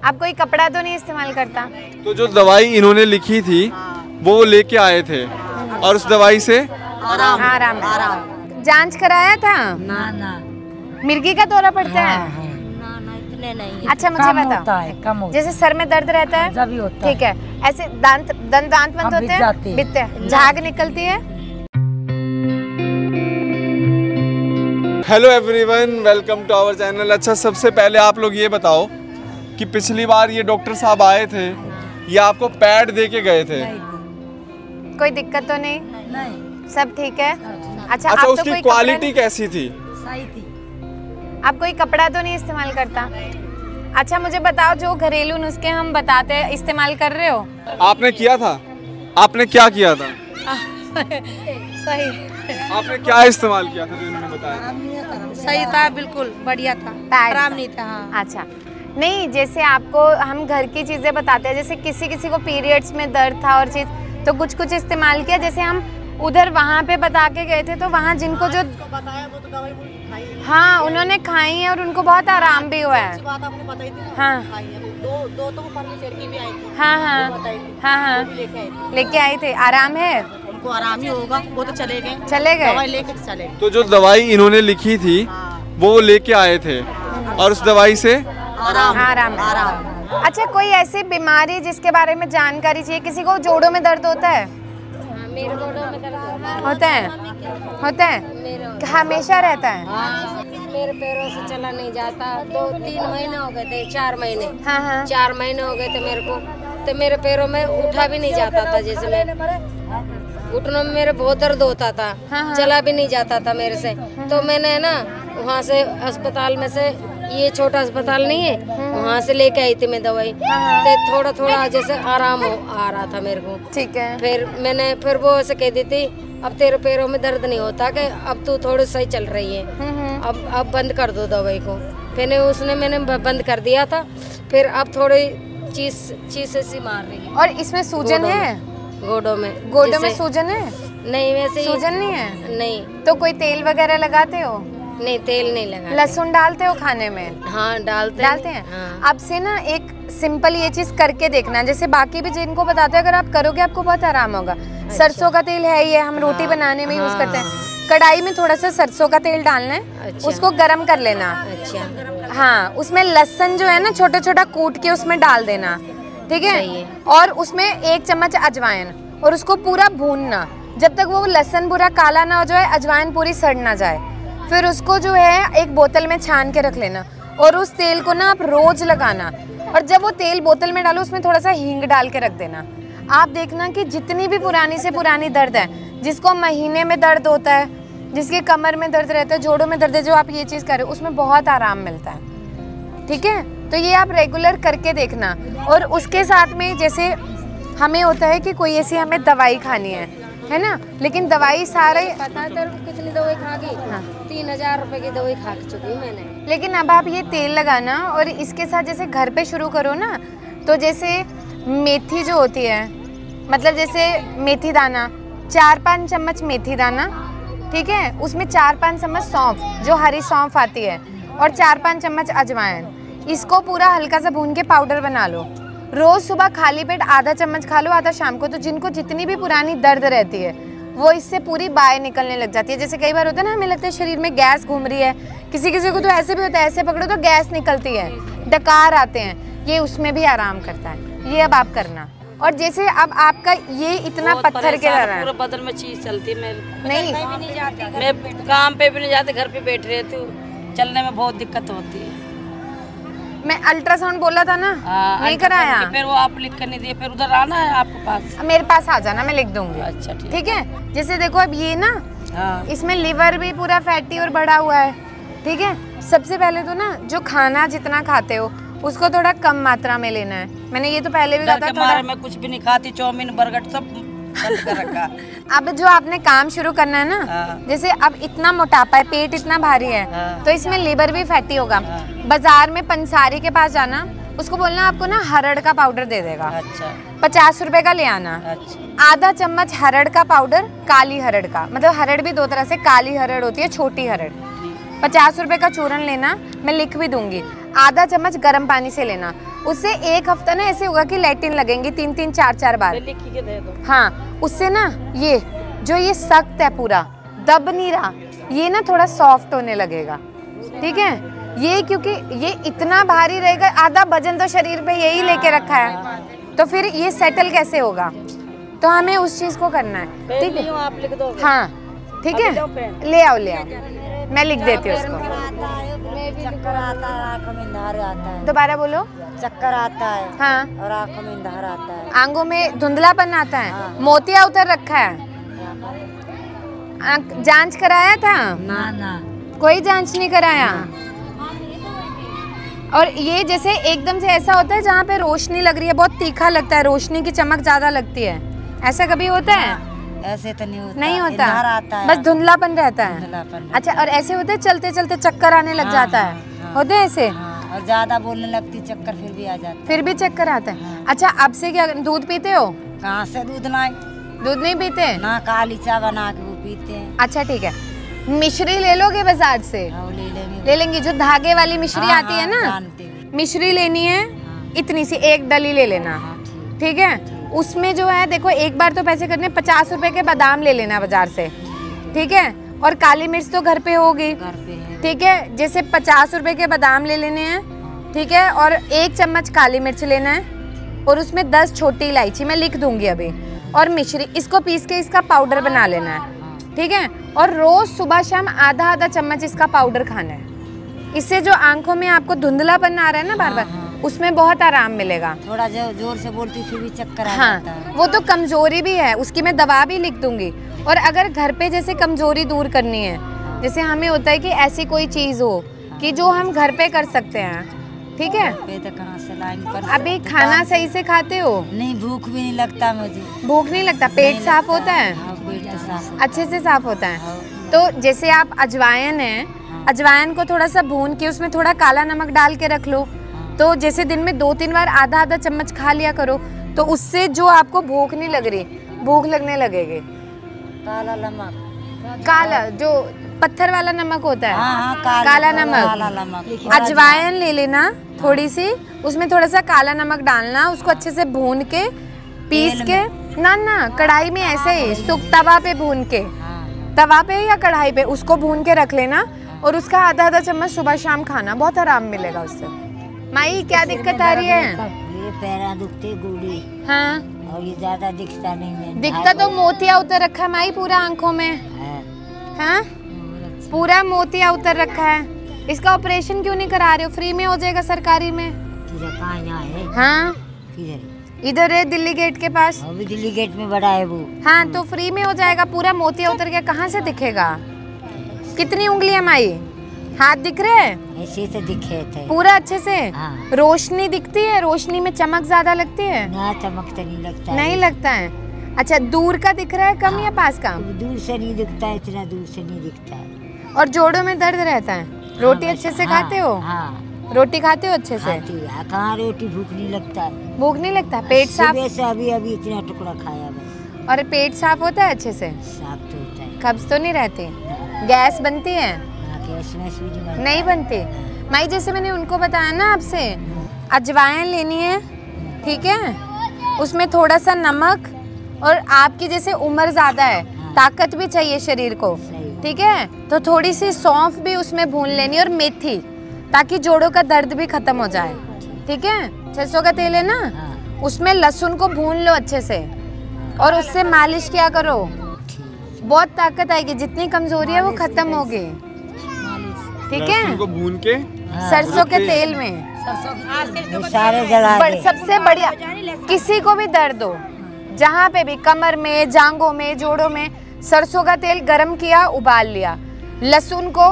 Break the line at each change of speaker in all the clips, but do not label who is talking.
आप कोई कपड़ा तो नहीं इस्तेमाल करता?
तो जो दवाई इन्होंने लिखी थी वो लेके आए थे और उस दवाई से
आराम। जांच कराया था?
ना
मिर्गी का दौरा पड़ता है?
ना इतने नहीं।
अच्छा मुझे बताओ,
कम होता
जैसे सर में दर्द रहता है
है, होता
ठीक है, ऐसे दांत बंद होते हैं, बिकते हैं, झाग निकलती है।
Hello everyone, welcome to our channel. अच्छा, सबसे पहले आप लोग ये बताओ कि पिछली बार ये डॉक्टर साहब आए थे, ये आपको पैड दे के गए थे?
कोई दिक्कत तो नहीं? सब ठीक है। अच्छा आप
उसकी
तो
क्वालिटी कैसी थी?
सही थी।
आप कोई कपड़ा तो नहीं इस्तेमाल करता? अच्छा मुझे बताओ, जो घरेलू नुस्खे हम बताते हैं इस्तेमाल कर रहे हो?
आपने किया था? आपने क्या किया था?
सही।
आपने क्या इस्तेमाल किया था जो इन्होंने बताया?
सही था, बिल्कुल बढ़िया था, आराम नहीं था। हाँ।
अच्छा नहीं, जैसे आपको हम घर की चीजें बताते हैं, जैसे किसी को पीरियड्स में दर्द था और चीज, तो कुछ इस्तेमाल किया। जैसे हम उधर वहाँ पे बता के गए थे, तो वहाँ जिनको जो
बताया वो तो दवाई खाई है।
हाँ उन्होंने खाई है और उनको बहुत आराम भी हुआ है।
बात आपने बताई थी ना?
हाँ
दो तो फर्नीचर की भी आई थी।
हाँ लेके आई थे। आराम है
उनको? आराम ही होगा, वो तो चले गए
दवाई
लेके चले।
तो जो दवाई इन्होंने लिखी थी वो लेके आए थे और उस दवाई से
आराम। अच्छा कोई ऐसी बीमारी जिसके बारे में जानकारी चाहिए? किसी को जोड़ों में दर्द होता है?
मेरे जोड़ों में दर्द
होता है हमेशा रहता है?
मेरे पैरों से चला नहीं जाता। 2-3 महीने हो गए थे, 4 महीने।
हाँ
4 महीने हो गए थे मेरे को, तो मेरे पैरों में उठा भी नहीं जाता था। जैसे मैं घुटनों में मेरे बहुत दर्द होता था। चला भी नहीं जाता था मेरे से। तो मैंने ना वहाँ से अस्पताल में से, ये छोटा अस्पताल नहीं है, वहाँ से लेके आई थी मैं दवाई। तो थोड़ा जैसे आराम आ रहा था मेरे को।
ठीक है।
फिर वो ऐसे कह दी थी, अब तेरे पैरों में दर्द नहीं होता, कि अब तू थोड़ी सही चल रही है, अब बंद कर दो दवाई को। फिर मैंने बंद कर दिया था। फिर अब थोड़ी चीज ऐसी मार रही है।
और इसमें सूजन है? गोडों में सूजन है?
नहीं, वैसे
सूजन नहीं है?
नहीं।
तो कोई तेल वगैरह लगाते हो?
नहीं, तेल नहीं लगा।
लहसुन डालते हो खाने में?
हाँ डालते हैं।
हाँ। अब से ना एक सिंपल ये चीज करके देखना, जैसे बाकी भी जिनको बताते हैं, अगर आप करोगे आपको बहुत आराम होगा। सरसों का तेल है ये, हम रोटी बनाने में यूज करते हैं। कढ़ाई में थोड़ा सा सरसों का तेल डालना है। अच्छा। उसको गरम कर लेना।
अच्छा।
हाँ, उसमें लहसुन जो है ना छोटा कूट के उसमें डाल देना, ठीक है? और उसमें 1 चम्मच अजवाइन, और उसको पूरा भूनना जब तक वो लहसुन पूरा काला ना हो जाए, अजवाइन पूरी सड़ ना जाए। फिर उसको जो है एक बोतल में छान के रख लेना, और उस तेल को ना आप रोज लगाना। और जब वो तेल बोतल में डालो, उसमें थोड़ा सा हींग डाल के रख देना। आप देखना कि जितनी भी पुरानी से पुरानी दर्द है, जिसको महीने में दर्द होता है, जिसके कमर में दर्द रहता है, जोड़ों में दर्द है, जो आप ये चीज़ कर रहे हो, उसमें बहुत आराम मिलता है। ठीक है, तो ये आप रेगुलर करके देखना। और उसके साथ में जैसे हमें होता है कि कोई ऐसी हमें दवाई खानी है ना, लेकिन दवाई सारे
पता है तेरे को कितनी दवाई खा गई? हाँ। 3000 रुपए की दवाई खा चुकी हूँ मैंने।
लेकिन अब आप ये तेल लगाना, और इसके साथ जैसे घर पे शुरू करो ना, तो जैसे मेथी जो होती है, मतलब जैसे मेथी दाना, 4-5 चम्मच मेथी दाना, ठीक है? उसमें 4-5 चम्मच सौंफ, जो हरी सौंफ आती है, और 4-5 चम्मच अजवाइन। इसको पूरा हल्का सा भून के पाउडर बना लो। रोज सुबह खाली पेट आधा चम्मच खा लो, आधा शाम को। तो जिनको जितनी भी पुरानी दर्द रहती है, वो इससे पूरी बाय निकलने लग जाती है। जैसे कई बार होता है ना, हमें लगता है शरीर में गैस घूम रही है, किसी को तो ऐसे भी होता है, ऐसे पकड़ो तो गैस निकलती है, डकार आते हैं, ये उसमें भी आराम करता है। ये अब आप करना। और जैसे अब आपका ये इतना पत्थर के रहा है,
पूरे बदन में चीज चलती है।
नहीं
मैं काम पे भी नहीं जाती, घर पे बैठ रहती हूँ, चलने में बहुत दिक्कत होती है।
मैं अल्ट्रासाउंड बोला था ना, नहीं कराया?
फिर वो आप लिख कर नहीं दिए, फिर उधर आना है आपके पास।
मेरे पास आ जाना, मैं लिख दूंगी।
अच्छा
ठीक है। जैसे देखो अब ये ना, इसमें लिवर भी पूरा फैटी और बढ़ा हुआ है, ठीक है? सबसे पहले तो ना, जो खाना जितना खाते हो उसको थोड़ा कम मात्रा में लेना है। मैंने ये तो पहले भी कहा था। थोड़ा
मैं कुछ भी नहीं खाती, चाउमीन बर्गर सब बंद कर रखा।
अब जो आपने काम शुरू करना है ना, जैसे अब इतना मोटापा है, पेट इतना भारी है, तो इसमें लिवर भी फैटी होगा। बाजार में पंसारी के पास जाना, उसको बोलना आपको ना हरड़ का पाउडर दे देगा।
अच्छा।
50 रुपए का ले आना।
अच्छा।
आधा चम्मच हरड़ का पाउडर, काली हरड़ का, मतलब हरड़ भी 2 तरह से, काली हरड़ होती है, छोटी हरड़। 50 रुपए का चूरन लेना, मैं लिख भी दूंगी। आधा चम्मच गर्म पानी से लेना। उससे 1 हफ्ता ना ऐसे होगा कि लैट्रिन लगेंगी 3-3 4-4 बार।
लिख के दे दो।
हाँ, उससे ना ये जो ये सख्त है पूरा दब नहीं रहा, ये ना थोड़ा सॉफ्ट होने लगेगा। ठीक है, ये क्योंकि ये इतना भारी रहेगा, आधा वजन तो शरीर पे यही लेके रखा है, तो फिर ये सेटल कैसे होगा? तो हमें उस चीज को करना है। ठीक है,
आप लिख दो।
हाँ ठीक है, ले आओ, मैं लिख देती हूँ उसको।
चक्कर आता है, आँखों में धार आता है।
दोबारा बोलो।
चक्कर आता है
हाँ,
और आँखों में धार आता है।
आंखों में धुंधलापन आता है, मोतिया उतर रखा है। जांच कराया था?
ना
कोई जांच नहीं कराया। और ये जैसे एकदम से ऐसा होता है जहाँ पे रोशनी लग रही है, बहुत तीखा लगता है, रोशनी की चमक ज्यादा लगती है, ऐसा कभी होता है?
ऐसे तो नहीं होता।
नहीं होता,
धार आता है,
बस धुंधलापन रहता है।
धुंधलापन।
अच्छा, और ऐसे होता है चलते चलते चक्कर आने लग जाता है, होते हैं ऐसे?
और ज्यादा बोलने लगती चक्कर फिर भी आ जाता है।
फिर भी चक्कर आता है। अच्छा, अब से क्या दूध पीते हो?
कहाँ से दूध लाए?
दूध नहीं पीते
ना, काली चाय बना के वो पीते हैं।
अच्छा ठीक है, मिश्री ले लोगे बाजार से?
हाँ,
ले लेंगे, जो धागे वाली मिश्री आती है ना,
जानते हैं।
मिश्री लेनी है, इतनी सी 1 डली ले लेना। ठीक है, उसमें जो है देखो, एक बार तो पैसे करने 50 रुपए के बादाम ले लेना बाजार से। ठीक है, और काली मिर्च तो घर पे होगी।
घर पे है।
ठीक है, जैसे 50 रुपए के बादाम ले लेने हैं। ठीक है, और 1 चम्मच काली मिर्च लेना है, और उसमें 10 छोटी इलायची, मैं लिख दूंगी अभी, और मिश्री, इसको पीस के इसका पाउडर बना लेना है। ठीक है, और रोज सुबह शाम आधा चम्मच इसका पाउडर खाना है। इससे जो आंखों में आपको धुंधलापन आ रहा है ना बार बार, उसमें बहुत आराम मिलेगा।
थोड़ा जोर से बोलती फिर भी चक्कर आ
हाँ,
जाता है।
वो तो कमजोरी भी है, उसकी मैं दवा भी लिख दूंगी। और अगर घर पे जैसे कमजोरी दूर करनी है, जैसे हमें होता है कि ऐसी कोई चीज हो कि जो हम घर पे कर सकते हैं। ठीक है,
पे तो कहाँ से लाइन पर?
अभी खाना सही से खाते हो?
नहीं, भूख भी नहीं लगता मुझे।
भूख नहीं लगता? पेट साफ होता है?
हाँ, पेट तो साफ।
अच्छे से साफ होता है। तो जैसे आप अजवाइन है, अजवाइन को थोड़ा सा भून के उसमें थोड़ा काला नमक डाल के रख लो, तो जैसे दिन में 2-3 बार आधा चम्मच खा लिया करो, तो उससे जो आपको भूख नहीं लग रही, भूख लगने लगेगी।
काला नमक,
काला जो पत्थर वाला नमक होता है,
हाँ,
काला नमक।
काला नमक।
अजवाइन ले लेना थोड़ी सी, उसमें थोड़ा सा काला नमक डालना, उसको अच्छे से भून के पीस के ना कढ़ाई में ऐसे ही सुख तवा पे भून के, तवा पे या कढ़ाई पे उसको भून के रख लेना, और उसका आधा चम्मच सुबह शाम खाना, बहुत आराम मिलेगा उससे। माई क्या दिक्कत आ रही है?
ये पैरा दुखते गुड़ी,
हाँ,
और ये ज्यादा दिखता नहीं है।
दिखता तो मोतिया उतर रखा है माई पूरा आंखों में। हाँ, पूरा मोतिया उतर रखा है। इसका ऑपरेशन क्यों नहीं करा रहे हो? फ्री में हो जाएगा सरकारी में।
कहाँ यहाँ है?
हाँ,
किधर?
इधर है दिल्ली गेट के पास।
अभी दिल्ली गेट में बड़ा है वो।
हाँ, तो फ्री में हो जाएगा, पूरा मोतिया उतर गया, कहाँ से दिखेगा? कितनी उंगलियां माई? हाथ दिख रहे हैं?
ऐसे तो दिखे थे
पूरा अच्छे से।
हाँ।
रोशनी दिखती है? रोशनी में चमक ज्यादा लगती है?
ना, चमक तो नहीं लगता।
नहीं लगता है। अच्छा, दूर का दिख रहा है कम या पास का?
दूर से नहीं दिखता, इतना दूर से नहीं दिखता है।
और जोड़ों में दर्द रहता है? रोटी अच्छे से खाते हो?
हाँ,
रोटी खाते हो अच्छे से?
कहाँ रोटी भूख नहीं लगता है।
भूख नहीं लगता? पेट साफ?
सुबह से अभी इतना टुकड़ा खाया बस।
और पेट साफ होता है अच्छे से?
साफ तो होता है।
कब्ज तो नहीं रहती? गैस बनती है? नहीं बनती। माई जैसे मैंने उनको बताया ना आपसे, अजवाइन लेनी है, ठीक है, उसमें थोड़ा सा नमक, और आपकी जैसे उम्र ज्यादा है, ताकत भी चाहिए शरीर को, ठीक है, तो थोड़ी सी सौंफ भी उसमें भून लेनी, और मेथी, ताकि जोड़ों का दर्द भी खत्म हो जाए। ठीक है, सरसों का तेल है ना, उसमें लहसुन को भून लो अच्छे से, और उससे मालिश किया करो, बहुत ताकत आएगी, जितनी कमजोरी है वो खत्म होगी। ठीक है,
लहसुन को भून के
सरसों के तेल में,
सारे जगह
सबसे बढ़िया, किसी को भी दर्द हो, जहाँ पे भी, कमर में, जांघों में, जोड़ों में, सरसों का तेल गरम किया, उबाल लिया, लहसुन को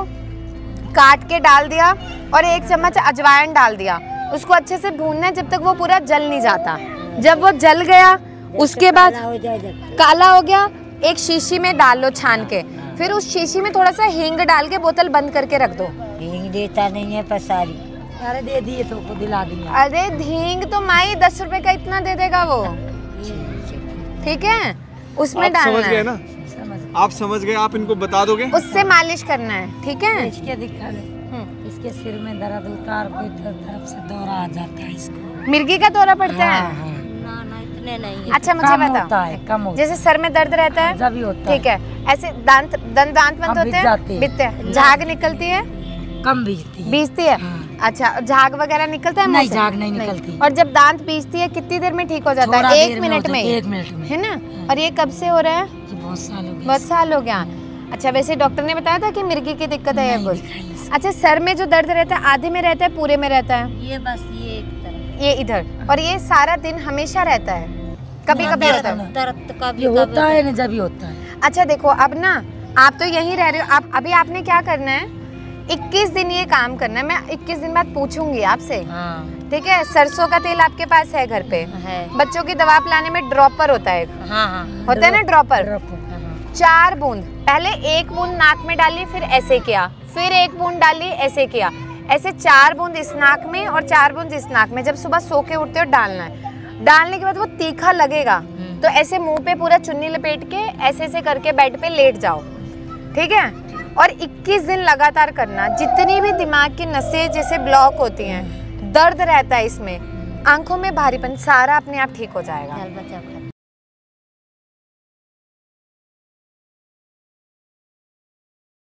काट के डाल दिया, और 1 चम्मच अजवाइन डाल दिया, उसको अच्छे से भूनना है जब तक वो पूरा जल नहीं जाता। जब वो जल गया, उसके बाद काला हो गया, एक शीशी में डाल लो छान के, फिर उस शीशी में थोड़ा सा हींग डाल के बोतल बंद करके रख दो।
हींग देता नहीं है पसारी। अरे दे दिए तो दिला दिया।
अरे हींग तो माई 10 रुपए का इतना दे देगा वो। ठीक है, उसमें डालना
समझ गए
है
ना? आप समझ गए, आप इनको बता दोगे?
उससे मालिश करना है। ठीक है,
इसके दिखा दे। के सिर में दर्द होता है और कोई तरफ से दौरा आ जाता है इसको।
मिर्गी का दौरा पड़ता है?
ना ना इतने नहीं है।
अच्छा मुझे
कम होता
बताओ,
है, कम होता
जैसे सर में दर्द रहता है
जब भी होता है।
ठीक है, ऐसे दांत बंद होते हैं, बिकते हैं, झाग निकलती है,
कम बीजती
बीजती है। अच्छा, झाग वगैरह निकलता है?
नहीं, झाग नहीं निकलती।
और जब दांत बीजती है कितनी देर में ठीक हो जाता है? 1 मिनट में?
1 मिनट में,
है ना? और ये कब से हो रहा है?
बहुत साल हो गए।
बहुत साल हो गया। अच्छा, वैसे डॉक्टर ने बताया था कि मिर्गी की दिक्कत है या कुछ? अच्छा, सर में जो दर्द रहता है आधे में रहता है, पूरे में रहता है?
ये बस ये एक तरफ,
ये इधर। और ये सारा दिन हमेशा रहता है? कभी कभी होता है?
दर्द कभी होता है ना, जब भी होता है।
अच्छा देखो, अब ना आप तो यहीं रह रहे हो, आप अभी आपने क्या करना है, 21 दिन ये काम करना है। मैं 21 दिन बाद पूछूंगी आपसे, ठीक है? सरसों का तेल आपके पास है घर पे?
है।
बच्चों की दवा पिलाने में ड्रॉपर होता है, होता है ना ड्रॉपर? 4 बूंद, पहले 1 बूंद नाक में डाली, फिर ऐसे किया, फिर 1 बूंद डाली, ऐसे किया, ऐसे 4 बूंद इस नाक में और 4 बूंद इस नाक में। जब सुबह सो के उठते हो डालना है। डालने के बाद वो तीखा लगेगा तो ऐसे मुंह पे पूरा चुन्नी लपेट के ऐसे ऐसे करके बेड पे लेट जाओ, ठीक है? और 21 दिन लगातार करना। जितनी भी दिमाग की नसें जैसे ब्लॉक होती हैं, दर्द रहता है इसमें, आंखों में भारीपन, सारा अपने आप ठीक हो जाएगा।